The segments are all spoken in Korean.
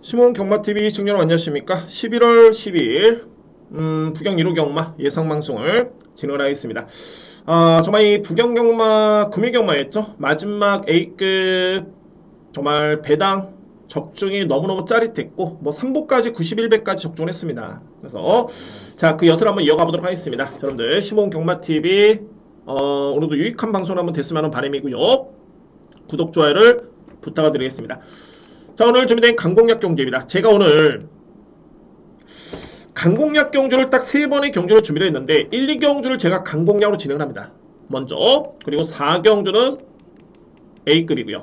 시몬 경마TV 시청자 여러분 안녕하십니까? 11월 12일 부경 1호 경마 예상방송을 진행을 하겠습니다. 정말 이 부경 경마 금일 경마였죠. 마지막 A급 정말 배당 적중이 너무너무 짜릿했고 뭐 3보까지 91배까지 적중했습니다. 그래서 자, 그 엿을 한번 이어가 보도록 하겠습니다. 자, 여러분들 시몬 경마TV 오늘도 유익한 방송 한번 됐으면 하는 바람이고요. 구독 좋아요를 부탁드리겠습니다. 자, 오늘 준비된 강공약 경주입니다. 제가 오늘 강공약 경주를 딱 3번의 경주를 준비를 했는데 1, 2경주를 제가 강공약으로 진행을 합니다. 먼저 그리고 4경주는 A급이고요.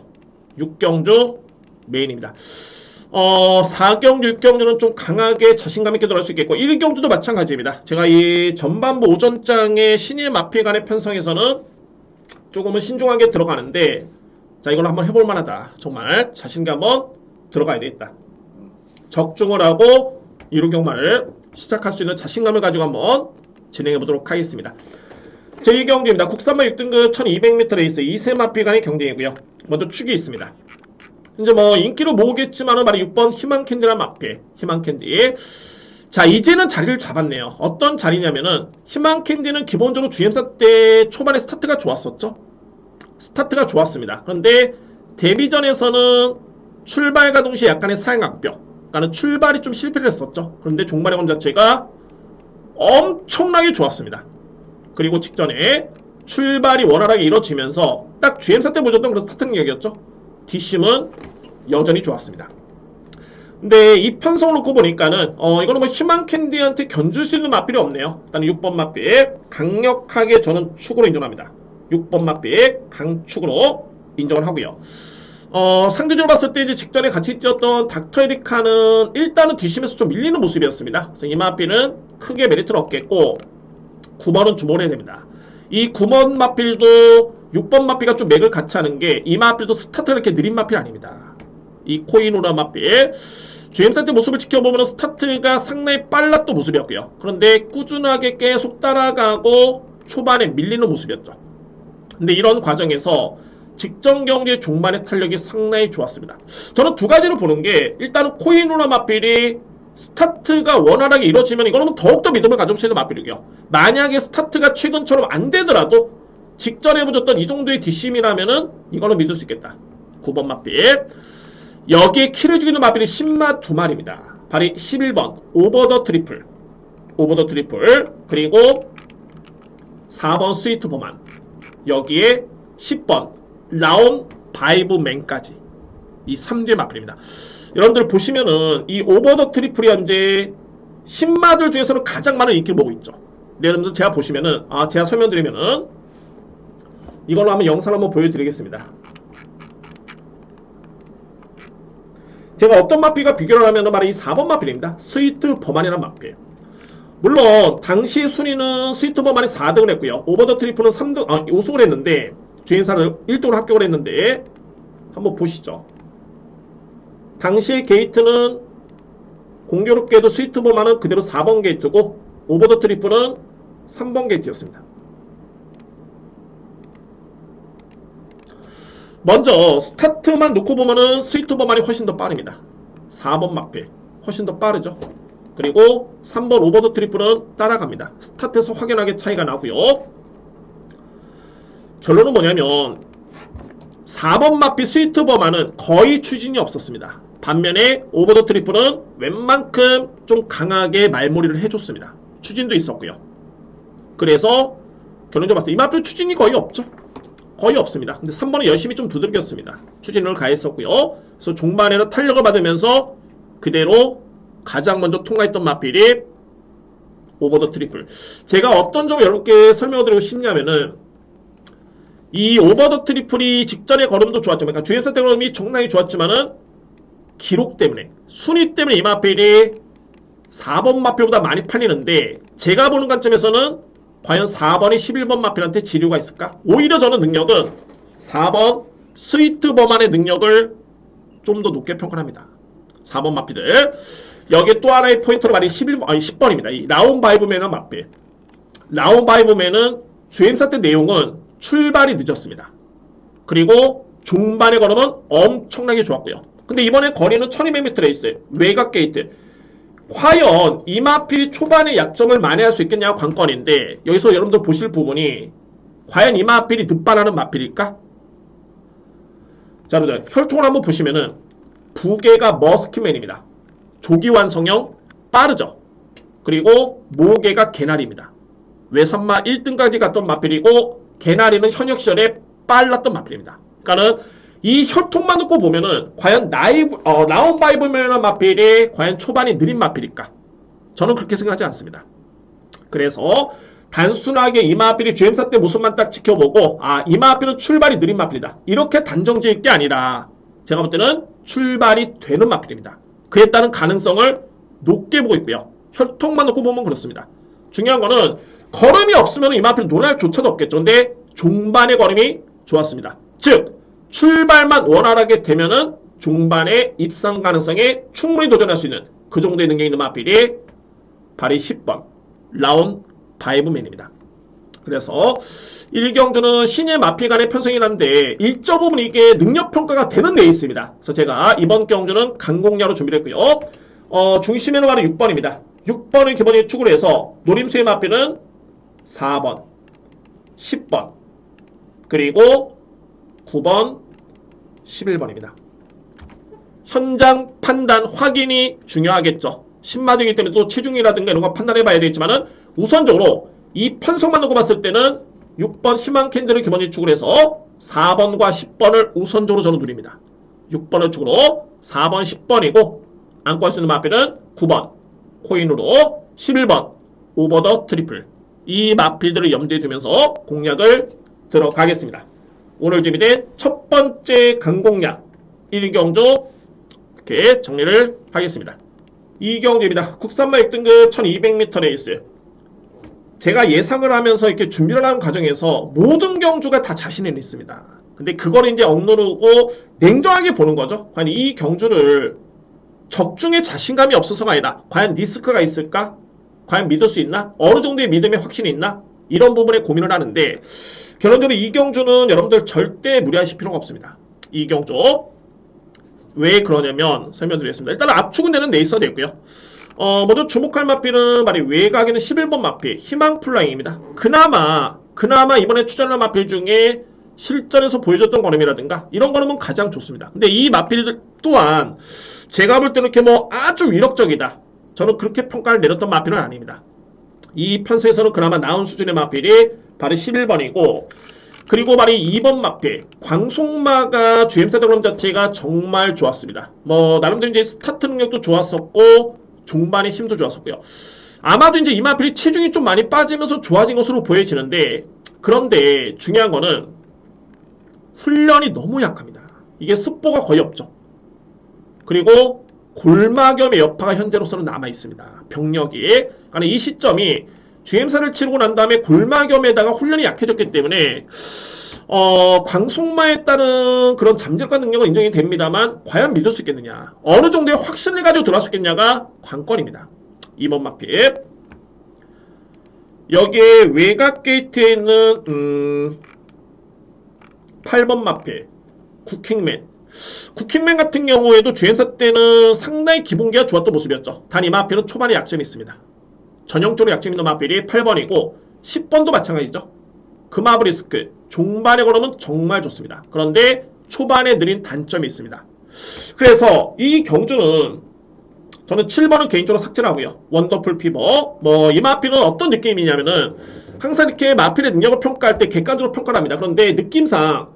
6경주 메인입니다. 4경주, 6경주는 좀 강하게 자신감 있게 들어갈 수 있겠고 1경주도 마찬가지입니다. 제가 이 전반부 오전장의 신일 마필 간의 편성에서는 조금은 신중하게 들어가는데 자, 이걸로 한번 해볼 만하다. 정말 자신감 한번 들어가야 되겠다. 적중을 하고 1호 경마를 시작할 수 있는 자신감을 가지고 한번 진행해 보도록 하겠습니다. 제2경주입니다. 국산마 6등급 1200m 레이스 2세 마필 간의 경쟁이고요. 먼저 축이 있습니다. 이제 뭐 인기로 모으겠지만은 바로 6번 희망캔디라는 마필, 희망캔디. 자, 이제는 자리를 잡았네요. 어떤 자리냐면은 희망캔디는 기본적으로 주행사 때 초반에 스타트가 좋았었죠. 스타트가 좋았습니다. 그런데 데뷔전에서는 출발과 동시에 약간의 사행악벽, 그러니까 출발이 좀 실패를 했었죠. 그런데 종말의 건 자체가 엄청나게 좋았습니다. 그리고 직전에 출발이 원활하게 이루어지면서 딱 GM사 때 보여줬던 그런 스타트 능력이었죠. 뒷심은 여전히 좋았습니다. 근데 이 편성을 놓고 보니까는 이거는 뭐 희망캔디한테 견줄 수 있는 마필이 없네요. 일단 6번 마필 강력하게 저는 축으로 인정합니다. 6번 마필 강축으로 인정을 하고요. 상대적으로 봤을 때 이제 직전에 같이 뛰었던 닥터 에리카는 일단은 뒷심에서 좀 밀리는 모습이었습니다. 그래서 이 마필은 크게 메리트를 얻겠고 9번은 주목을 해야 됩니다. 이 9번 마필도 6번 마필과 좀 맥을 같이 하는 게 이 마필도 스타트가 이렇게 느린 마필 아닙니다. 이 코이노라 마필 주행사 때 모습을 지켜보면 스타트가 상당히 빨랐던 모습이었고요. 그런데 꾸준하게 계속 따라가고 초반에 밀리는 모습이었죠. 근데 이런 과정에서 직전 경기의 종반의 탄력이 상당히 좋았습니다. 저는 두 가지를 보는 게 일단은 코이누나 마필이 스타트가 원활하게 이루어지면 이거는 더욱더 믿음을 가질 수 있는 마필이고요. 만약에 스타트가 최근처럼 안 되더라도 직전에 보여줬던 이 정도의 뒷심이라면은 이거는 믿을 수 있겠다. 9번 마필. 여기에 키를 죽이는 마필이 10마 2마리입니다. 바로 11번 오버 더 트리플. 오버 더 트리플. 그리고 4번 스위트 보만. 여기에 10번 라온 바이브맨까지 이 3대 마필입니다. 여러분들 보시면은 이 오버 더 트리플이 현재 10마들 중에서는 가장 많은 인기를 보고 있죠. 네, 여러분들 제가 보시면은 제가 설명드리면은 이걸로 한번 영상 한번 보여드리겠습니다. 제가 어떤 마필과 비교를 하면은 바로 이 4번 마필입니다. 스위트 버만이라는 마필. 물론 당시 순위는 스위트 버만이 4등을 했고요. 오버 더 트리플은 3등 우승을 했는데 주행사를 1등으로 합격을 했는데 한번 보시죠. 당시의 게이트는 공교롭게도 스위트 버만은 그대로 4번 게이트고 오버 더 트리플은 3번 게이트였습니다. 먼저 스타트만 놓고 보면은 스위트 버만이 훨씬 더 빠릅니다. 4번 마필 훨씬 더 빠르죠. 그리고 3번 오버 더 트리플은 따라갑니다. 스타트에서 확연하게 차이가 나고요. 결론은 뭐냐면 4번 마필 스위트 버만은 거의 추진이 없었습니다. 반면에 오버 더 트리플은 웬만큼 좀 강하게 말몰이를 해줬습니다. 추진도 있었고요. 그래서 결론적으로 봤을 때 이 마필 추진이 거의 없죠. 거의 없습니다. 근데 3번은 열심히 좀 두들겼습니다. 추진을 가했었고요. 그래서 종반에는 탄력을 받으면서 그대로 가장 먼저 통과했던 마필이 오버 더 트리플. 제가 어떤 점을 여러분께 설명을 드리고 싶냐면은 이 오버 더 트리플이 직전의 걸음도 좋았지만 그러니까 주행사 때 걸음이 정당히 좋았지만은 기록 때문에 순위 때문에 이 마필이 4번 마필보다 많이 팔리는데 제가 보는 관점에서는 과연 4번이 11번 마필한테 지류가 있을까? 오히려 저는 능력은 4번 스위트 버만의 능력을 좀 더 높게 평가합니다. 4번 마필을 여기에 또 하나의 포인트로 말이 10번입니다. 이 라온 바이브맨은 마필. 라온 바이브맨은 주행사 때 내용은 출발이 늦었습니다. 그리고 종반의 걸음은 엄청나게 좋았고요. 근데 이번에 거리는 1200m에 있어요. 외곽 게이트. 과연 이 마필이 초반에 약점을 만회할 수 있겠냐가 관건인데, 여기서 여러분들 보실 부분이 과연 이 마필이 득발하는 마필일까? 자, 여러분들 혈통을 한번 보시면은 부계가 머스크맨입니다. 조기 완성형 빠르죠. 그리고 모계가 개나리입니다. 외산마 1등까지 갔던 마필이고 개나리는 현역 시절에 빨랐던 마필입니다. 그러니까는 이 혈통만 놓고 보면은 과연 나온 바이블맨 마필이 과연 초반이 느린 마필일까? 저는 그렇게 생각하지 않습니다. 그래서 단순하게 이 마필이 GM사 때 모습만 딱 지켜보고 이 마필은 출발이 느린 마필이다, 이렇게 단정 지을 게 아니라 제가 볼 때는 출발이 되는 마필입니다. 그에 따른 가능성을 높게 보고 있고요. 혈통만 놓고 보면 그렇습니다. 중요한 거는 걸음이 없으면 이 마필은 논할 조차도 없겠죠. 근데 종반의 걸음이 좋았습니다. 즉 출발만 원활하게 되면은 종반의 입상 가능성에 충분히 도전할 수 있는 그 정도의 능력이 있는 마필이 바로 10번 라온 바이브맨입니다. 그래서 1경주는 신예 마필 간의 편성이 난데 일정 부분 이게 능력 평가가 되는 데 있습니다. 그래서 제가 이번 경주는 강공야로 준비를 했고요. 중심에는 바로 6번입니다. 6번을 기본에 축으로 해서 노림수의 마필은 4번, 10번, 그리고 9번, 11번입니다. 현장 판단 확인이 중요하겠죠. 신마등이기 때문에 또 체중이라든가 이런 거 판단해 봐야 되겠지만은 우선적으로 이 편성만 놓고 봤을 때는 6번 희망 캔들을 기본 축으로 해서 4번과 10번을 우선적으로 저는 누립니다. 6번을 축으로 4번, 10번이고 안고 할 수 있는 마필은 9번 코인으로 11번 오버 더 트리플, 이 마필들을 염두에 두면서 공략을 들어가겠습니다. 오늘 준비된 첫 번째 강공략 1경주 이렇게 정리를 하겠습니다. 2경주입니다. 국산마 1등급 1200m 레이스. 제가 예상을 하면서 이렇게 준비를 하는 과정에서 모든 경주가 다 자신은 있습니다. 근데 그걸 이제 억누르고 냉정하게 보는 거죠. 과연 이 경주를 적중에 자신감이 없어서가 아니라 과연 리스크가 있을까? 과연 믿을 수 있나? 어느 정도의 믿음의 확신이 있나? 이런 부분에 고민을 하는데 결론적으로 이 경주는 여러분들 절대 무리하실 필요가 없습니다. 이 경주 왜 그러냐면 설명드리겠습니다. 일단 압축은 되는 데 있어야 되고요. 먼저 주목할 마필은 바로 외곽에는 11번 마필 희망 플라잉입니다. 그나마 이번에 출전한 마필 중에 실전에서 보여줬던 걸음이라든가 이런 걸음은 가장 좋습니다. 근데 이 마필 또한 제가 볼 때는 이렇게 아주 위력적이다, 저는 그렇게 평가를 내렸던 마필은 아닙니다. 이 편성에서는 그나마 나은 수준의 마필이 바로 11번이고, 그리고 바로 2번 마필 광속마가 GM사 드럼 자체가 정말 좋았습니다. 나름대로 이제 스타트 능력도 좋았었고 종반의 힘도 좋았었고요. 아마도 이제 이 마필이 체중이 좀 많이 빠지면서 좋아진 것으로 보여지는데, 그런데 중요한 거는 훈련이 너무 약합니다. 이게 습보가 거의 없죠. 그리고 골마겸의 여파가 현재로서는 남아있습니다. 병력이. 그러니까 이 시점이 GM사를 치르고 난 다음에 골마겸에다가 훈련이 약해졌기 때문에 광속마에 따른 그런 잠재력과 능력은 인정이 됩니다만 과연 믿을 수 있겠느냐, 어느 정도의 확신을 가지고 들어갈 수 있겠냐가 관건입니다. 2번 마필 여기에 외곽 게이트에 있는 8번 마필 쿠킹맨 같은 경우에도 GM사 때는 상당히 기본기가 좋았던 모습이었죠. 단 이 마필은 초반에 약점이 있습니다. 전형적으로 약점 있는 마필이 8번이고 10번도 마찬가지죠. 금화브리스크 종반의 걸음은 정말 좋습니다. 그런데 초반에 느린 단점이 있습니다. 그래서 이 경주는 저는 7번은 개인적으로 삭제를 하고요. 원더풀 피버 이 마필은 어떤 느낌이냐면은 항상 이렇게 마필의 능력을 평가할 때 객관적으로 평가를 합니다. 그런데 느낌상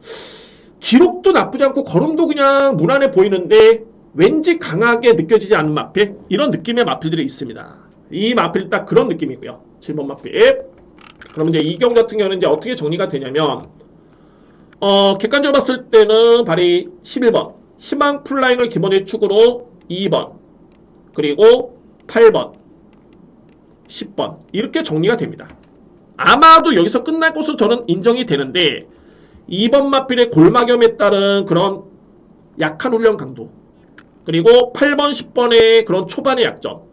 기록도 나쁘지 않고 걸음도 그냥 무난해 보이는데 왠지 강하게 느껴지지 않는 마필, 이런 느낌의 마필들이 있습니다. 이 마필 딱 그런 느낌이고요. 7번 마필. 그러면 이제 이 경우 같은 경우는 이제 어떻게 정리가 되냐면 객관적으로 봤을 때는 바로 11번 희망 풀라인을 기본의 축으로 2번 그리고 8번 10번 이렇게 정리가 됩니다. 아마도 여기서 끝날 것으로 저는 인정이 되는데 2번 마필의 골마겸에 따른 그런 약한 훈련 강도, 그리고 8번 10번의 그런 초반의 약점,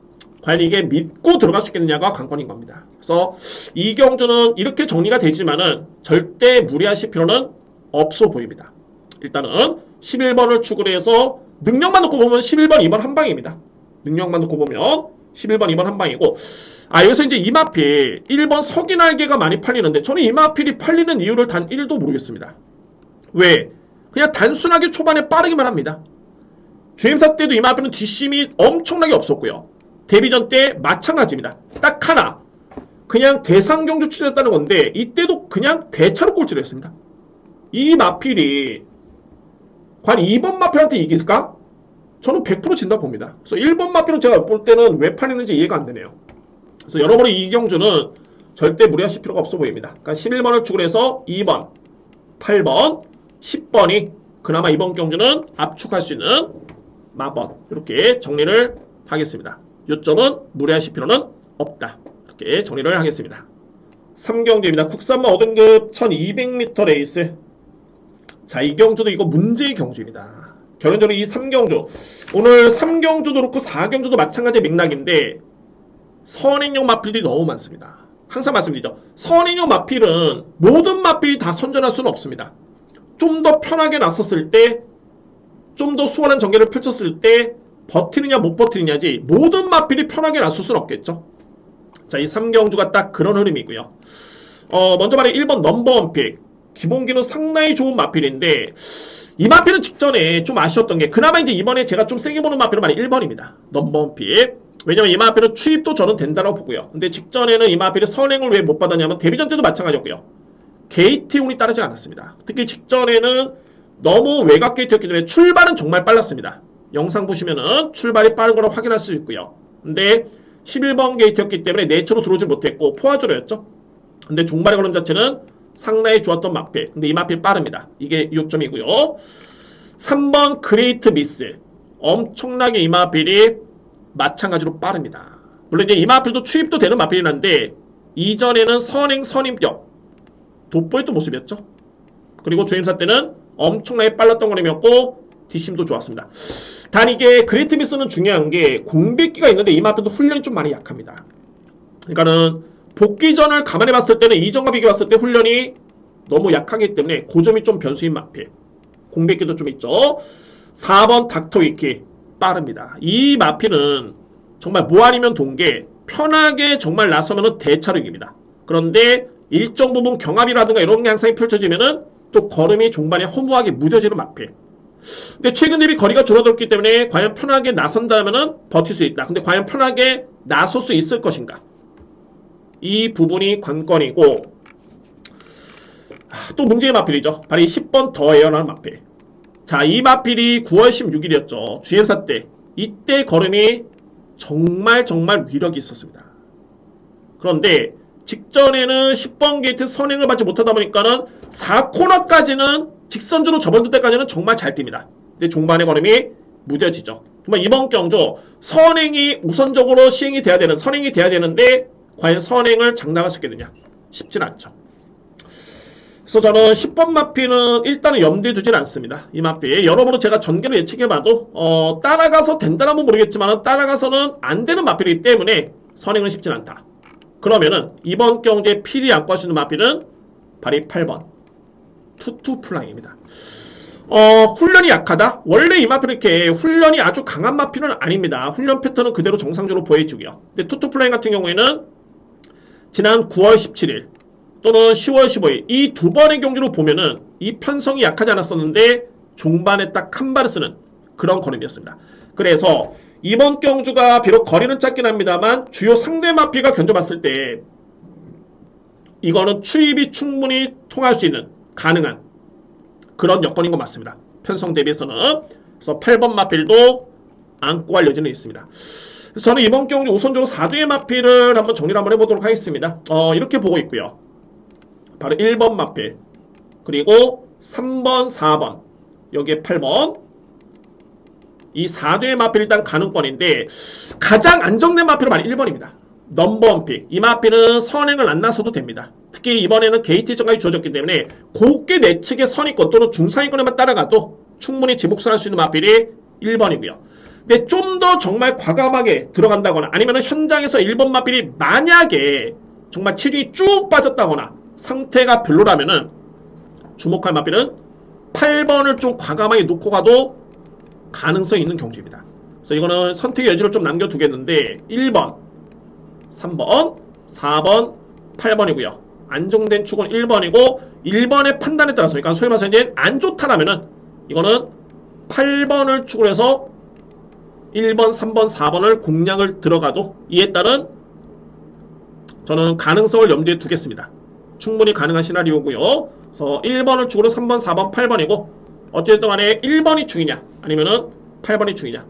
과연 이게 믿고 들어갈 수 있겠느냐가 관건인 겁니다. 그래서 이 경주는 이렇게 정리가 되지만은 절대 무리하실 필요는 없어 보입니다. 일단은 11번을 축으로 해서 능력만 놓고 보면 11번, 2번 한 방입니다. 능력만 놓고 보면 11번, 2번 한 방이고, 여기서 이제 이마필 1번 석이날개가 많이 팔리는데 저는 이마필이 팔리는 이유를 단 1도 모르겠습니다. 왜? 그냥 단순하게 초반에 빠르기만 합니다. 주행사 때도 이마필은 뒷심이 엄청나게 없었고요. 데뷔전 때 마찬가지입니다. 딱 하나, 그냥 대상경주 출전했다는 건데 이때도 그냥 대차로 꼴찌를 했습니다. 이 마필이 과연 2번 마필한테 이길까? 저는 100% 진다고 봅니다. 그래서 1번 마필은 제가 볼 때는 왜 팔리는지 이해가 안 되네요. 그래서 여러분의 이 경주는 절대 무리하실 필요가 없어 보입니다. 그러니까 11번을 축을 해서 2번, 8번, 10번이 그나마 이번 경주는 압축할 수 있는 마번, 이렇게 정리를 하겠습니다. 요점은 무리하실 필요는 없다. 이렇게 정리를 하겠습니다. 3경주입니다. 국산마 5등급 1200m 레이스. 자, 이 경주도 이거 문제의 경주입니다. 결론적으로 이 3경주, 오늘 3경주도 그렇고 4경주도 마찬가지의 맥락인데 선행용 마필들이 너무 많습니다. 항상 말씀드리죠. 선행용 마필은 모든 마필이 다 선전할 수는 없습니다. 좀 더 편하게 나섰을 때, 좀 더 수월한 전개를 펼쳤을 때 버티느냐 못 버티느냐지 모든 마필이 편하게 나설 수는 없겠죠. 자, 이 3경주가 딱 그런 흐름이고요. 먼저 말해 1번 넘버원 픽. 기본기는 상당히 좋은 마필인데 이 마필은 직전에 좀 아쉬웠던 게 그나마 이제 이번에 제가 좀 세게 보는 마필은 말해 1번입니다. 넘버원 픽. 왜냐면 이 마필은 추입도 저는 된다고 보고요. 근데 직전에는 이 마필이 선행을 왜 못 받았냐면 데뷔전 때도 마찬가지였고요. 게이트 운이 따르지 않았습니다. 특히 직전에는 너무 외곽 게이트였기 때문에 출발은 정말 빨랐습니다. 영상 보시면은 출발이 빠른 거를 확인할 수 있고요. 근데 11번 게이트였기 때문에 내초로 들어오지 못했고 포화조로였죠. 근데 종발의 걸음 자체는 상당히 좋았던 마필. 근데 이 마필 빠릅니다. 이게 요점이고요. 3번 그레이트 미스. 엄청나게 이 마필이 마찬가지로 빠릅니다. 물론 이제 이 마필도 추입도 되는 마필이긴 한데 이전에는 선행 선임격 돋보였던 모습이었죠. 그리고 주행사 때는 엄청나게 빨랐던 거림이었고 뒷심도 좋았습니다. 단 이게 그레이트 미스는 중요한 게 공백기가 있는데 이 마필도 훈련이 좀 많이 약합니다. 그러니까는 복귀전을 감안해 봤을 때는 이전과 비교해 봤을 때 훈련이 너무 약하기 때문에 그 점이 좀 변수인 마필. 공백기도 좀 있죠. 4번 닥터위키 빠릅니다. 이 마필은 정말 뭐 아니면 동계 편하게 정말 나서면은 대차로 이깁니다. 그런데 일정 부분 경합이라든가 이런 게 항상 펼쳐지면은 또 걸음이 종반에 허무하게 무뎌지는 마필. 근데 최근 대비 거리가 줄어들었기 때문에 과연 편하게 나선다면은 버틸 수 있다. 근데 과연 편하게 나설 수 있을 것인가? 이 부분이 관건이고 또 문제의 마필이죠. 바로 이 10번 더 에어라는 마필. 자, 이 마필이 9월 16일이었죠. 주행사 때. 이때 걸음이 정말 위력이 있었습니다. 그런데 직전에는 10번 게이트 선행을 받지 못하다 보니까는 4코너까지는 직선주로 접어들 때까지는 정말 잘 뜁니다. 근데 종반의 걸음이 무뎌지죠. 정말 이번 경주 선행이 우선적으로 시행이 돼야 되는, 선행이 돼야 되는데 과연 선행을 장담할 수 있겠느냐? 쉽진 않죠. 그래서 저는 10번 마필은 일단은 염두에 두진 않습니다. 이 마필. 여러분은 제가 전개를 예측해봐도 따라가서 된다는 건 모르겠지만 따라가서는 안 되는 마필이기 때문에 선행은 쉽진 않다. 그러면은 이번 경주에 필히 안고 할 수 있는 마필은 바로 8번 투투 플라잉입니다. 훈련이 약하다? 원래 이 마필은 이렇게 훈련이 아주 강한 마필은 아닙니다. 훈련 패턴은 그대로 정상적으로 보여주고요. 근데 투투 플라잉 같은 경우에는 지난 9월 17일 또는 10월 15일 이 두 번의 경주로 보면은 이 편성이 약하지 않았었는데 종반에 딱 한 발을 쓰는 그런 걸음이었습니다. 그래서 이번 경주가 비록 거리는 짧긴 합니다만 주요 상대 마필과 견뎌봤을 때 이거는 추입이 충분히 통할 수 있는 가능한 그런 여건인 것 맞습니다. 편성 대비해서는. 그래서 8번 마필도 안고 갈 여지는 있습니다. 그래서 저는 이번 경주 우선적으로 4대의 마필을 한번 정리를 한번 해보도록 하겠습니다. 이렇게 보고 있고요. 바로 1번 마필 그리고 3번 4번 여기에 8번 이 4대의 마필 일단 가능권인데 가장 안정된 마필은 바로 1번입니다. 넘버원 픽. 이 마필은 선행을 안 나서도 됩니다. 특히 이번에는 게이트 일정까지 주어졌기 때문에 곱게 내측의 선의권 또는 중상위권에만 따라가도 충분히 재복선할 수 있는 마필이 1번이고요. 근데 좀 더 정말 과감하게 들어간다거나 아니면 현장에서 1번 마필이 만약에 정말 체중이 쭉 빠졌다거나 상태가 별로라면은 주목할 마필은 8번을 좀 과감하게 놓고 가도 가능성이 있는 경주입니다. 그래서 이거는 선택의 여지를 좀 남겨두겠는데 1번, 3번, 4번, 8번이고요. 안정된 축은 1번이고 1번의 판단에 따라서 그러니까 소위 말해서 이제 안 좋다라면은 이거는 8번을 축으로 해서 1번, 3번, 4번을 공략을 들어가도 이에 따른 저는 가능성을 염두에 두겠습니다. 충분히 가능한 시나리오고요. 그래서 1번을 축으로 3번, 4번, 8번이고 어쨌든 간에 1번이 축이냐 아니면은 8번이 축이냐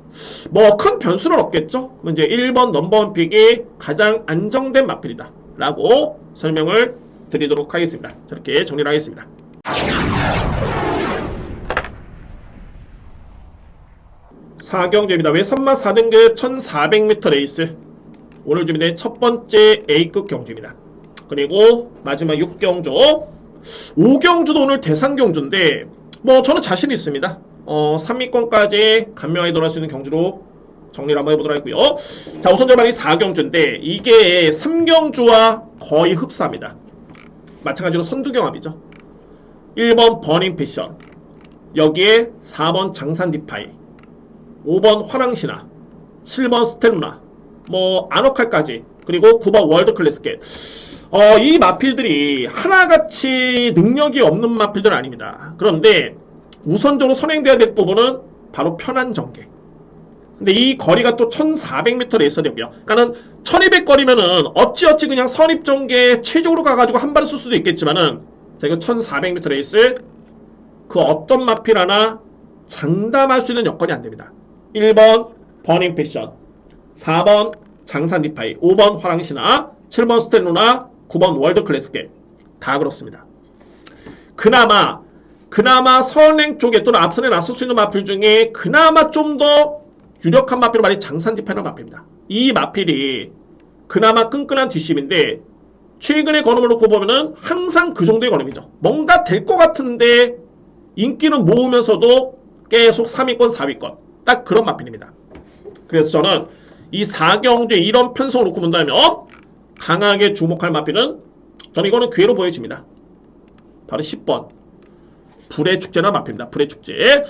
뭐 큰 변수는 없겠죠. 그럼 이제 1번 넘버원 픽이 가장 안정된 마필이다 라고 설명을 드리도록 하겠습니다. 저렇게 정리를 하겠습니다. 사경주입니다. 외선마 4등급 1400m 레이스 오늘 준비된 첫 번째 A급 경주입니다. 그리고 마지막 6경주 5경주도 오늘 대상 경주인데 뭐 저는 자신 있습니다. 3위권까지 간명하게 돌아갈 수 있는 경주로 정리를 한번 해보도록 하고요. 자, 우선 저번에 4경주인데 이게 3경주와 거의 흡사합니다. 마찬가지로 선두경합이죠. 1번 버닝 패션, 여기에 4번 장산 디파이, 5번 화랑신화, 7번 스텔루나, 뭐 아노칼까지, 그리고 9번 월드 클래스켓. 이 마필들이 하나같이 능력이 없는 마필들은 아닙니다. 그런데 우선적으로 선행돼야 될 부분은 바로 편한 전개. 근데 이 거리가 또 1400m 레이서 되고요. 그러니까는 1200 거리면은 어찌어찌 그냥 선입전개 최적으로 가가지고 한 발을 쓸 수도 있겠지만은 자, 이거 1400m 레이스 그 어떤 마필 하나 장담할 수 있는 여건이 안 됩니다. 1번 버닝 패션, 4번 장산 디파이, 5번 화랑신화, 7번 스텔루나, 9번 월드 클래스켓 다 그렇습니다. 그나마 선행 쪽에 또는 앞선에 나설 수 있는 마필 중에 그나마 좀 더 유력한 마필은 말이 장산 디파이라는 마필입니다. 이 마필이 그나마 끈끈한 뒷심인데 최근의 걸음을 놓고 보면은 항상 그 정도의 걸음이죠. 뭔가 될 것 같은데 인기는 모으면서도 계속 3위권, 4위권 딱 그런 마필입니다. 그래서 저는 이 4경주에 이런 편성을 놓고 본다면 강하게 주목할 마필은 저는 이거는 기회로 보여집니다. 바로 10번 불의 축제나 마필입니다. 불의 축제.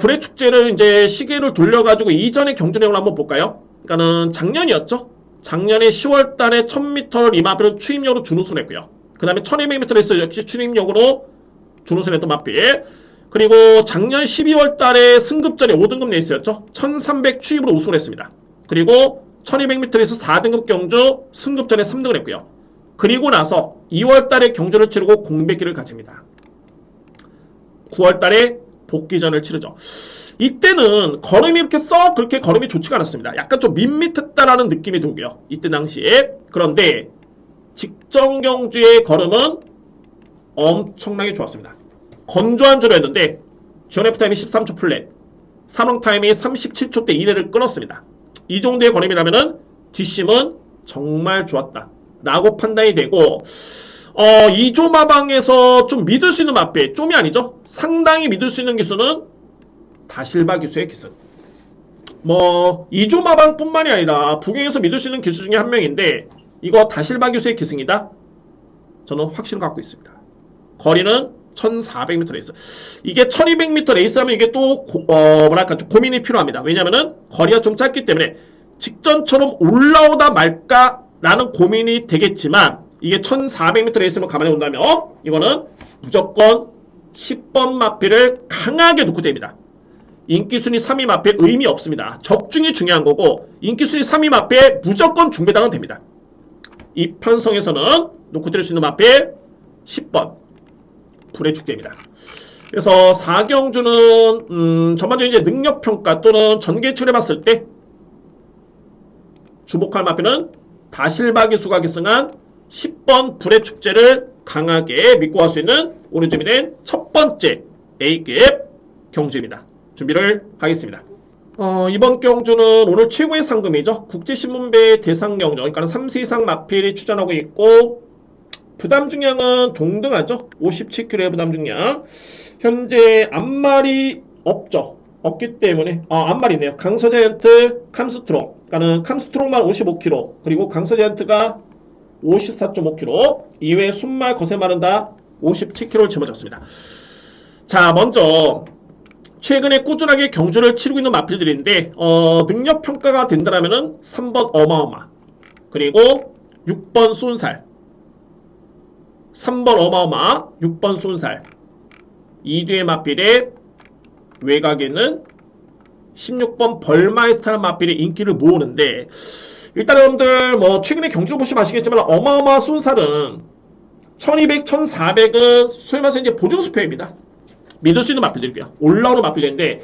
불의 축제를 이제 시계를 돌려가지고 이전의 경주 내용을 한번 볼까요? 그러니까는 작년이었죠. 작년에 10월 달에 1000m를 이 마필은 추임력으로 준우승 했고요. 그 다음에 1200m에서 역시 추임력으로 준우승 했던 마필. 그리고 작년 12월 달에 승급전에 5등급 레이스였죠. 1300 추임으로 우승을 했습니다. 그리고 1200m에서 4등급 경주 승급전에 3등을 했고요. 그리고 나서 2월 달에 경주를 치르고 공백기를 가집니다. 9월 달에 복귀전을 치르죠. 이때는 걸음이 이렇게 썩 그렇게 걸음이 좋지가 않았습니다. 약간 좀 밋밋했다라는 느낌이 들고요. 이때 당시에. 그런데 직전 경주의 걸음은 엄청나게 좋았습니다. 건조한 주로 했는데 지원 F타임이 13초 플랫, 산홍 타임이 37초 대 1회를 끊었습니다. 이 정도의 걸음이라면은 뒷심은 정말 좋았다 라고 판단이 되고 2조 마방에서 좀 믿을 수 있는 마필, 좀이 아니죠. 상당히 믿을 수 있는 기수는 다실바 기수의 기승. 뭐 2조 마방 뿐만이 아니라 부경에서 믿을 수 있는 기수 중에 한 명인데 이거 다실바 기수의 기승이다? 저는 확신을 갖고 있습니다. 거리는 1400m 레이스. 이게 1200m 레이스라면 이게 또 뭐랄까 좀 고민이 필요합니다. 왜냐면은 거리가 좀 짧기 때문에 직전처럼 올라오다 말까라는 고민이 되겠지만 이게 1400m 레이스만 감안해 본다면 이거는 무조건 10번 마필을 강하게 놓고 됩니다. 인기순위 3위 마필 의미 없습니다. 적중이 중요한 거고 인기순위 3위 마필 무조건 중배당은 됩니다. 이 편성에서는 놓고 드릴 수 있는 마필 10번 불의 축제입니다. 그래서 4경주는 전반적인 이제 능력평가 또는 전개치를 해봤을 때 주목할 마필은 다실바 기수가 계승한 10번 불의 축제를 강하게 믿고 갈 수 있는 오늘 준비된 첫 번째 A급 경주입니다. 준비를 하겠습니다. 이번 경주는 오늘 최고의 상금이죠. 국제신문배 대상 경주, 그러니까 3세 이상 마필이 출전하고 있고 부담 중량은 동등하죠. 57kg의 부담 중량. 현재 앞말이 없기 때문에 앞말이네요. 강서자이언트 캄스트롱, 그러니까 캄스트롱만 55kg, 그리고 강서자이언트가 54.5kg, 이외에 순말 거세말은 다 57kg를 짊어졌습니다. 자, 먼저 최근에 꾸준하게 경주를 치르고 있는 마필들인데 능력 평가가 된다면은 3번 어마어마, 그리고 6번 쏜살, 3번 어마어마, 6번 쏜살. 이 뒤의 마필의 외곽에는 16번 벌마이스타라는 마필이 인기를 모으는데, 일단 여러분들 뭐 최근에 경주를 보시면 아시겠지만 어마어마 쏜살은 1200, 1400은 소위 말해서 이제 보증수표입니다. 믿을 수 있는 마필들이고요. 올라오는 마필인데,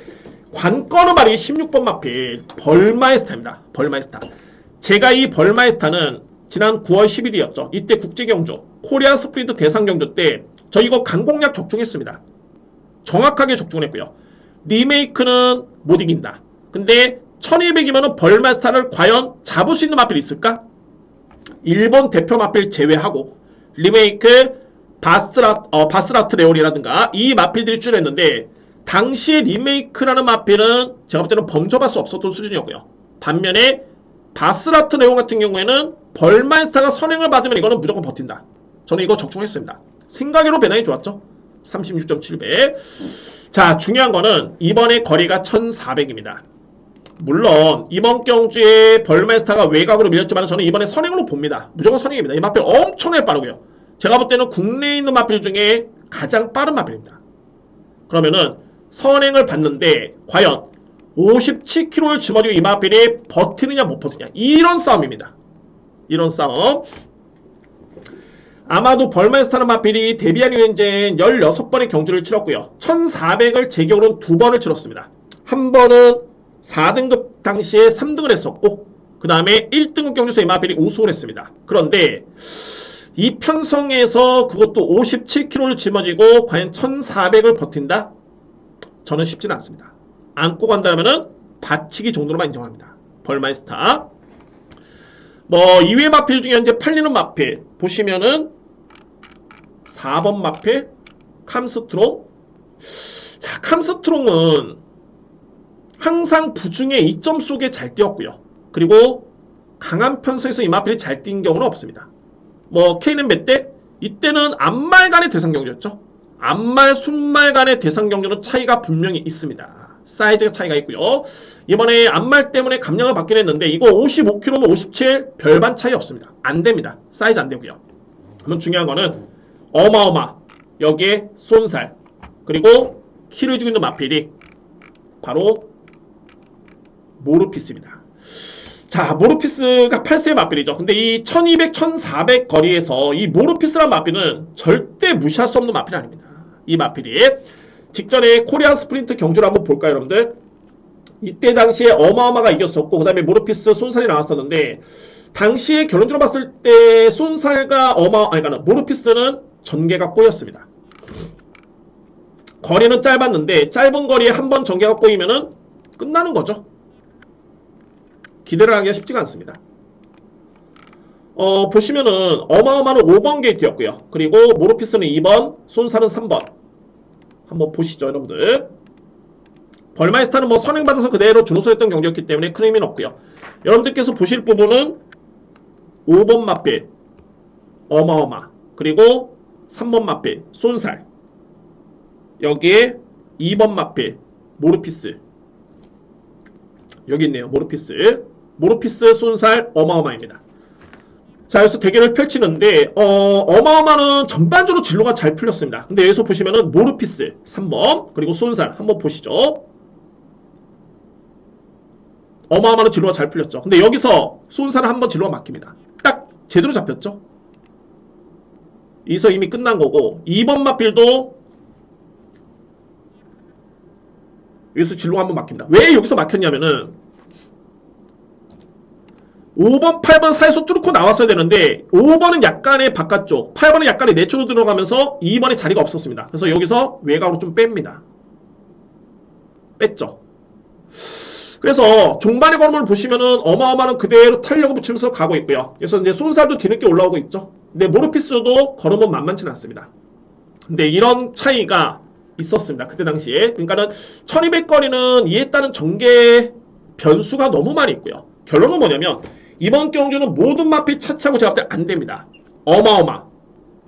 관건은 말이 16번 마필 벌마이스타입니다. 벌마이스타. 제가 이 벌마이스타는 지난 9월 10일이었죠. 이때 국제경주 코리아 스프린트 대상경주 때 저 이거 강공략 적중했습니다. 정확하게 적중했고요. 리메이크는 못 이긴다. 근데 1200이면 벌마이스타를 과연 잡을 수 있는 마필이 있을까? 일본 대표 마필 제외하고 리메이크 바스라트 레온이라든가 이 마필들이 출연했는데, 당시에 리메이크라는 마필은 제가 볼 때는 범접할 수 없었던 수준이었고요. 반면에 바스라트 레온 같은 경우에는 벌마이스타가 선행을 받으면 이거는 무조건 버틴다. 저는 이거 적중했습니다. 생각외로 배당이 좋았죠. 36.7배. 자, 중요한 거는 이번에 거리가 1400입니다. 물론 이번 경주에 벌마이스타가 외곽으로 밀렸지만 저는 이번에 선행으로 봅니다. 무조건 선행입니다. 이 마필 엄청나게 빠르고요. 제가 볼 때는 국내에 있는 마필 중에 가장 빠른 마필입니다. 그러면은 선행을 받는데 과연 57kg를 짊어지고 이 마필이 버티느냐 못 버티느냐, 이런 싸움입니다. 이런 싸움. 아마도 벌마이스타는 마필이 데뷔한 이후 이제 16번의 경주를 치렀고요. 1400을 제격으로는 2번을 치렀습니다. 한 번은 4등급 당시에 3등을 했었고, 그 다음에 1등급 경주에서 이 마필이 우승을 했습니다. 그런데 이 편성에서 그것도 57kg를 짊어지고 과연 1400을 버틴다? 저는 쉽지는 않습니다. 안고 간다면은 받치기 정도로만 인정합니다. 벌마이스타. 뭐 이외 마필 중에 현재 팔리는 마필 보시면은 4번 마필 캄스트롱. 자, 캄스트롱은 항상 부중의 2점 속에 잘 뛰었고요. 그리고 강한 편성에서 이 마필이 잘 뛴 경우는 없습니다. 뭐 K는 몇 대? 이때는 앞말 간의 대상 경주였죠. 앞말, 순말 간의 대상 경주는 차이가 분명히 있습니다. 사이즈가 차이가 있고요. 이번에 앞말 때문에 감량을 받긴 했는데 이거 55kg면 57 별반 차이 없습니다. 안 됩니다. 사이즈 안 되고요. 그러면 중요한 거는 어마어마, 여기에 쏜살, 그리고 키를 주고 있는 마필이 바로 모르피스입니다. 자, 모르피스가 8세의 마필이죠. 근데 이 1200, 1400 거리에서 이 모르피스라는 마필은 절대 무시할 수 없는 마필이 아닙니다. 이 마필이 직전에 코리아 스프린트 경주를 한번 볼까요, 여러분들? 이때 당시에 어마어마가 이겼었고, 그 다음에 모르피스 쏜살이 나왔었는데, 당시에 결론적으로 봤을 때 쏜살과 그러니까 모르피스는 전개가 꼬였습니다. 거리는 짧았는데 짧은 거리에 한번 전개가 꼬이면은 끝나는 거죠. 기대를 하기가 쉽지가 않습니다. 보시면은 어마어마는 5번 게이트였고요. 그리고 모르피스는 2번, 쏜살은 3번. 한번 보시죠, 여러분들. 벌마이스타는 뭐 선행받아서 그대로 준우승했던 경기였기 때문에 큰 의미는 없고요. 여러분들께서 보실 부분은 5번 마필 어마어마, 그리고 3번 마필 쏜살, 여기에 2번 마필 모르피스, 여기 있네요. 모르피스 쏜살 어마어마입니다. 자, 여기서 대결을 펼치는데 어마어마는 전반적으로 진로가 잘 풀렸습니다. 근데 여기서 보시면은 모르피스 3번 그리고 쏜살 한번 보시죠. 어마어마는 진로가 잘 풀렸죠. 근데 여기서 쏜살은 한번 진로가 막힙니다. 딱 제대로 잡혔죠. 여기서 이미 끝난 거고, 2번 마필도 여기서 진로가 한번 막힙니다. 왜 여기서 막혔냐면은 5번, 8번 사이에서 뚫고 나왔어야 되는데 5번은 약간의 바깥쪽, 8번은 약간의 내쪽으로 들어가면서 2번에 자리가 없었습니다. 그래서 여기서 외곽으로 좀 뺍니다. 뺐죠. 그래서 종반의 걸음을 보시면은 어마어마는 그대로 탄력을 붙이면서 가고 있고요. 그래서 이제 쏜살도 뒤늦게 올라오고 있죠. 근데 모르피스도 걸음은 만만치는 않습니다. 근데 이런 차이가 있었습니다. 그때 당시에. 그러니까는 1200거리는 이에 따른 전개 변수가 너무 많이 있고요. 결론은 뭐냐면 이번 경주는 모든 마필 차차고 제가 볼 때 안 됩니다. 어마어마,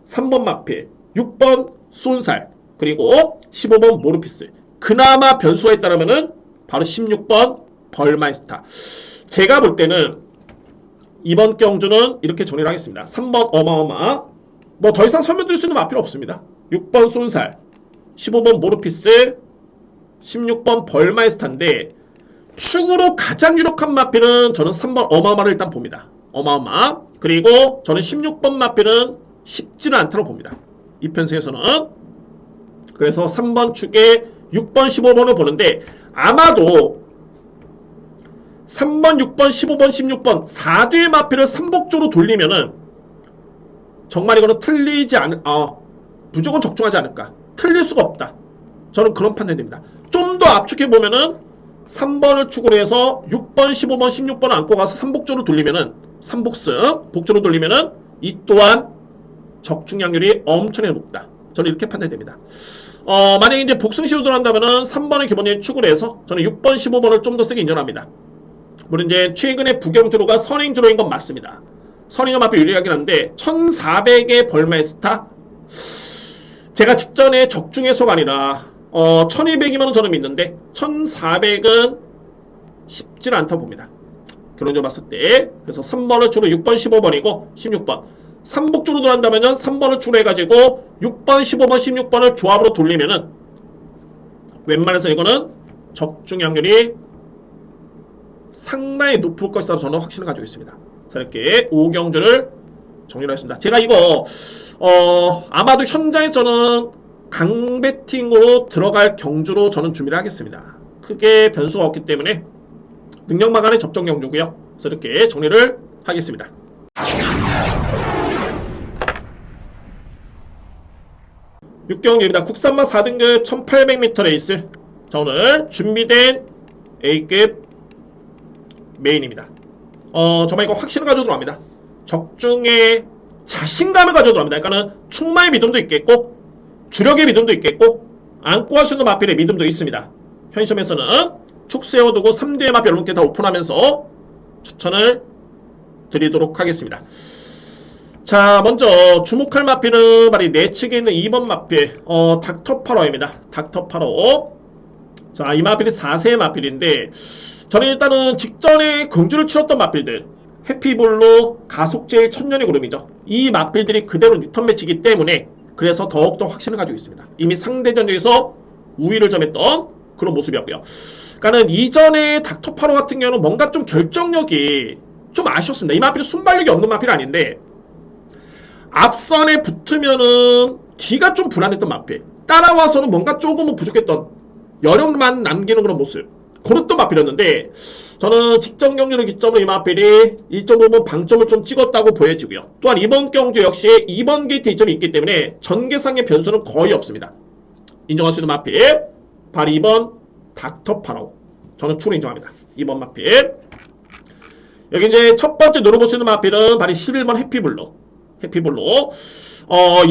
3번 마필, 6번 쏜살, 그리고 15번 모르피스. 그나마 변수가 있다면은 바로 16번 벌마이스타. 제가 볼 때는 이번 경주는 이렇게 정리를 하겠습니다. 3번 어마어마. 뭐 더 이상 설명드릴 수 있는 마필 없습니다. 6번 쏜살, 15번 모르피스, 16번 벌마이스타인데 축으로 가장 유력한 마필은 저는 3번 어마어마를 일단 봅니다. 어마어마. 그리고 저는 16번 마필은 쉽지는 않다고 봅니다. 이 편승에서는. 그래서 3번 축에 6번, 15번을 보는데 아마도 3번, 6번, 15번, 16번 4대의 마필을 3복조로 돌리면은 정말 이거는 틀리지 않을 무조건 적중하지 않을까. 틀릴 수가 없다. 저는 그런 판단이 됩니다. 좀 더 압축해보면은 3번을 축으로 해서 6번, 15번, 16번을 안고 가서 3복조로 돌리면은 3복승, 복조로 돌리면은 이 또한 적중량률이 엄청나게 높다. 저는 이렇게 판단이 됩니다. 만약에 이제 복승 시도를 한다면은 3번을 기본적인 축으로 해서 저는 6번, 15번을 좀 더 세게 인정합니다. 물론 이제 최근에 부경주로가 선행주로인 건 맞습니다. 선행점 앞에 유리하긴 한데 1400의 벌마이스타 제가 직전에 적중해서가 아니라 1200이면 저는 믿는데 1400은 쉽지는 않다고 봅니다. 결론적으로 봤을 때. 그래서 3번을 주로 6번 15번이고 16번 3복주로 돌아간다면 3번을 주로 해가지고 6번 15번 16번을 조합으로 돌리면은 웬만해서 이거는 적중량률이 상당히 높을 것이라고 저는 확신을 가지고 있습니다. 자, 이렇게 5경주를 정리를 했습니다. 제가 이거 아마도 현장에 저는 강배팅으로 들어갈 경주로 저는 준비를 하겠습니다. 크게 변수가 없기 때문에 능력마간의 접종 경주고요. 그래서 이렇게 정리를 하겠습니다. 육경주입니다. 국산마 4등급 1800m 레이스. 자, 오늘 준비된 A급 메인입니다. 정말 이거 확신을 가지고 들어갑니다. 적중에 자신감을 가지고 들어갑니다. 그러니까는 충마의 믿음도 있겠고 주력의 믿음도 있겠고 안고 할 수 있는 마필의 믿음도 있습니다. 현 시점에서는 축 세워두고 3대의 마필 여러분께 다 오픈하면서 추천을 드리도록 하겠습니다. 자, 먼저 주목할 마필은 바로 내측에 있는 2번 마필 닥터8호입니다. 닥터8호. 자, 이 마필이 4세의 마필인데 저는 일단은 직전에 경주를 치렀던 마필들 해피블루, 가속제일, 천년의 구름이죠. 이 마필들이 그대로 리턴 매치이기 때문에 그래서 더욱더 확신을 가지고 있습니다. 이미 상대전에서 우위를 점했던 그런 모습이었고요. 그러니까는 이전에 닥터8호 같은 경우는 뭔가 좀 결정력이 좀 아쉬웠습니다. 이 마필은 순발력이 없는 마필이 아닌데 앞선에 붙으면은 뒤가 좀 불안했던 마필, 따라와서는 뭔가 조금은 부족했던 여력만 남기는 그런 모습, 그랬던 마필이었는데 저는 직전 경주를 기점으로 이 마필이 1.5번 방점을 좀 찍었다고 보여지고요. 또한 이번 경주 역시 2번 게이트 이점이 있기 때문에 전개상의 변수는 거의 없습니다. 인정할 수 있는 마필 바로 2번 닥터8호. 저는 추로 인정합니다. 2번 마필. 여기 이제 첫 번째 노려볼 수 있는 마필은 바로 11번 해피블루. 해피블루.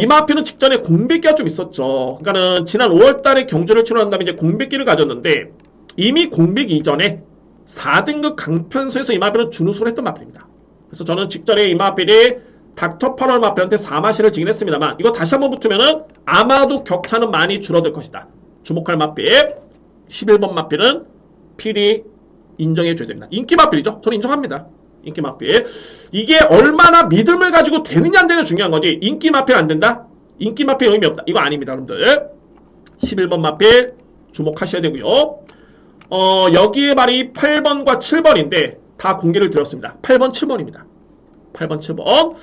이 마필은 직전에 공백기가 좀 있었죠. 그러니까는 지난 5월달에 경주를 치러난 다음에 이제 공백기를 가졌는데 이미 공백 이전에 4등급 강편수에서 이 마필은 준우승을 했던 마필입니다. 그래서 저는 직전에 이 마필이 닥터8호 마필한테 4마시를 지긴 했습니다만 이거 다시 한번 붙으면은 아마도 격차는 많이 줄어들 것이다. 주목할 마필 11번 마필은 필히 인정해줘야 됩니다. 인기 마필이죠. 저는 인정합니다. 인기 마필. 이게 얼마나 믿음을 가지고 되느냐 안 되느냐 중요한 거지. 인기 마필 안 된다? 인기 마필 의미 없다. 이거 아닙니다, 여러분들. 11번 마필 주목하셔야 되고요. 여기에 말이 8번과 7번인데 다 공개를 드렸습니다. 8번, 7번입니다. 8번, 7번.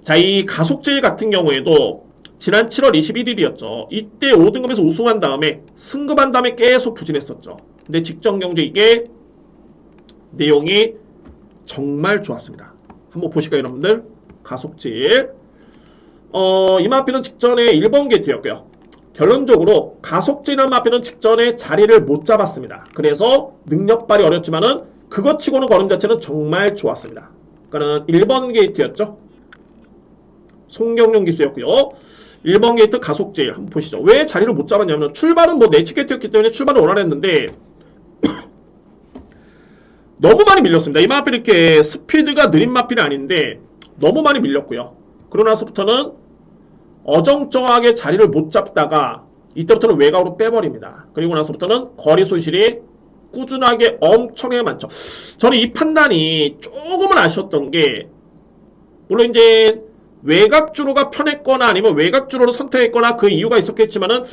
자, 이 가속제일 같은 경우에도 지난 7월 21일이었죠. 이때 5등급에서 우승한 다음에 승급한 다음에 계속 부진했었죠. 근데 직전 경주 이게 내용이 정말 좋았습니다. 한번 보실까요, 여러분들? 가속제일. 이 마필은 직전에 1번 게이트였고요. 결론적으로 가속제일한 마필은 직전에 자리를 못 잡았습니다. 그래서 능력 발휘 어렵지만은 그것 치고는 걸음 자체는 정말 좋았습니다. 그러니까는 1번 게이트였죠. 송경용 기수였고요. 1번 게이트 가속제일 한번 보시죠. 왜 자리를 못 잡았냐면 출발은 뭐 내치 게이트였기 때문에 출발을 원활했는데 너무 많이 밀렸습니다. 이 마필이 이렇게 스피드가 느린 마필이 아닌데 너무 많이 밀렸고요. 그러고 나서부터는 어정쩡하게 자리를 못 잡다가 이때부터는 외곽으로 빼버립니다. 그리고 나서부터는 거리 손실이 꾸준하게 엄청나게 많죠. 저는 이 판단이 조금은 아쉬웠던 게, 물론 이제 외곽주로가 편했거나 아니면 외곽주로를 선택했거나 그 이유가 있었겠지만은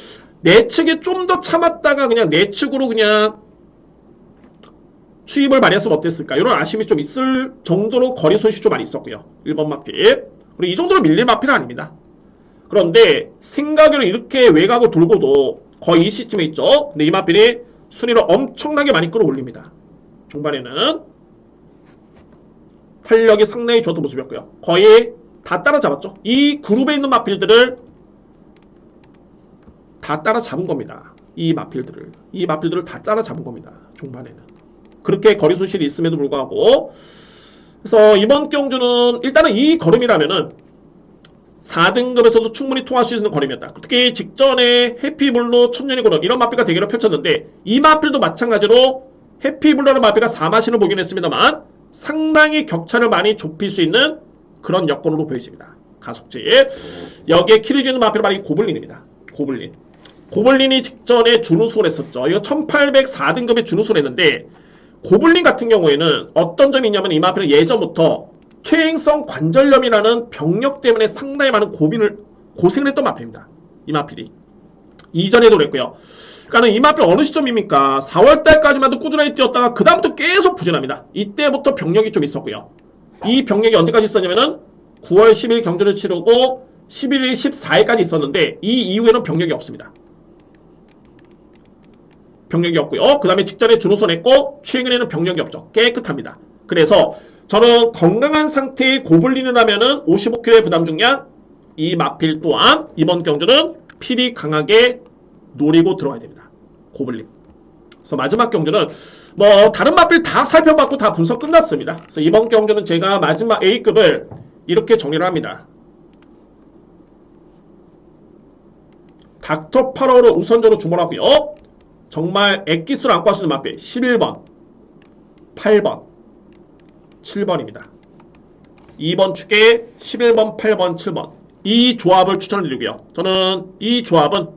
내측에 좀 더 참았다가 그냥 내측으로 그냥 추입을 많이 했으면 어땠을까, 이런 아쉬움이 좀 있을 정도로 거리 손실이 좀 많이 있었고요. 1번 마필. 그리고 이 정도로 밀릴 마필은 아닙니다. 그런데 생각으로 이렇게 외곽을 돌고도 거의 이 시점에 있죠. 근데 이 마필이 순위를 엄청나게 많이 끌어올립니다. 중반에는 탄력이 상당히 좋았던 모습이었고요. 거의 다 따라잡았죠. 이 그룹에 있는 마필들을 다 따라잡은 겁니다. 이 마필들을 다 따라잡은 겁니다. 중반에는. 그렇게 거리 손실이 있음에도 불구하고. 그래서 이번 경주는 일단은 이 걸음이라면은 4등급에서도 충분히 통할 수 있는 걸음이었다. 특히 직전에 해피블루, 천년의 걸음 이런 마필과 대결을 펼쳤는데, 이 마필도 마찬가지로 해피블루라는 마필과 4마신을 보긴 했습니다만 상당히 격차를 많이 좁힐 수 있는 그런 여건으로 보여집니다. 가속지. 여기에 키를 주는 마필은 바로 이 고블린입니다. 고블린이 직전에 준우승을 했었죠. 이거 1804등급에 준우승을 했는데, 고블린 같은 경우에는 어떤 점이 있냐면 이 마필은 예전부터 퇴행성 관절염이라는 병력 때문에 상당히 많은 고생을 했던 마필입니다. 이 마필이. 이전에도 그랬고요. 그러니까 이 마필 어느 시점입니까? 4월달까지만도 꾸준하게 뛰었다가 그 다음부터 계속 부진합니다. 이때부터 병력이 좀 있었고요. 이 병력이 언제까지 있었냐면은 9월 10일 경주를 치르고 11일, 14일까지 있었는데 이 이후에는 병력이 없습니다. 병력이 없고요. 그 다음에 직전에 준우승 했고 최근에는 병력이 없죠. 깨끗합니다. 그래서 저는 건강한 상태의 고블린을 하면은 55kg의 부담 중량, 이 마필 또한 이번 경주는 필히 강하게 노리고 들어가야 됩니다. 고블린. 그래서 마지막 경주는 뭐 다른 마필 다 살펴봤고 다 분석 끝났습니다. 그래서 이번 경주는 제가 마지막 A급을 이렇게 정리를 합니다. 닥터 파라오를 우선적으로 주문하고요. 정말 액기스를 안고 할 수 있는 마필 11번, 8번, 7번입니다. 2번 축에 11번, 8번, 7번 이 조합을 추천을 드리고요. 저는 이 조합은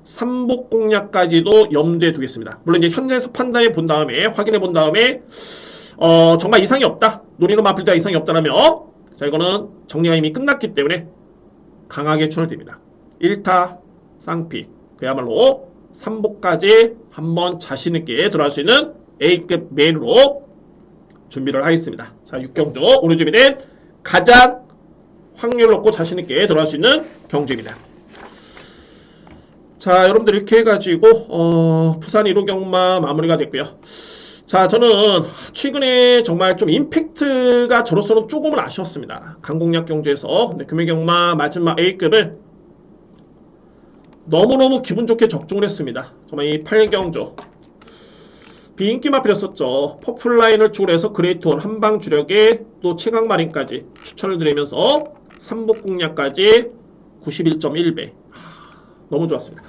삼복 공략까지도 염두에 두겠습니다. 물론 이제 현장에서 판단해 본 다음에 확인해 본 다음에 정말 이상이 없다, 노리는 마필다 이상이 없다라면 자, 이거는 정리가 이미 끝났기 때문에 강하게 추천을 드립니다. 1타 쌍피, 그야말로 3복까지 한번 자신있게 들어갈 수 있는 A급 메인으로 준비를 하겠습니다. 자, 6경주 오늘 준비된 가장 확률 높고 자신있게 들어갈 수 있는 경주입니다. 자, 여러분들 이렇게 해가지고 부산 1호 경마 마무리가 됐고요. 자, 저는 최근에 정말 좀 임팩트가 저로서는 조금은 아쉬웠습니다. 강공략 경주에서. 근데 금요경마 마지막 A급을 너무너무 기분 좋게 적중을 했습니다. 정말 이 8경주 비인기 마필이었었죠. 퍼플라인을 축으로 해서 그레이트홀 한방 주력에 또 최강마린까지 추천을 드리면서 삼복 공략까지 91.1배 너무 좋았습니다.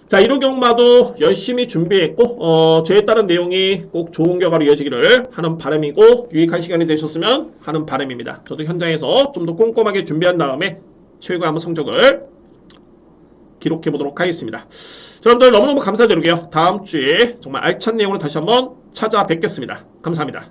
자, 1호 경마도 열심히 준비했고 저에 따른 내용이 꼭 좋은 결과로 이어지기를 하는 바람이고 유익한 시간이 되셨으면 하는 바람입니다. 저도 현장에서 좀 더 꼼꼼하게 준비한 다음에 최고의 한번 성적을 기록해 보도록 하겠습니다. 여러분들 너무너무 감사드리고요. 다음 주에 정말 알찬 내용으로 다시 한번 찾아뵙겠습니다. 감사합니다.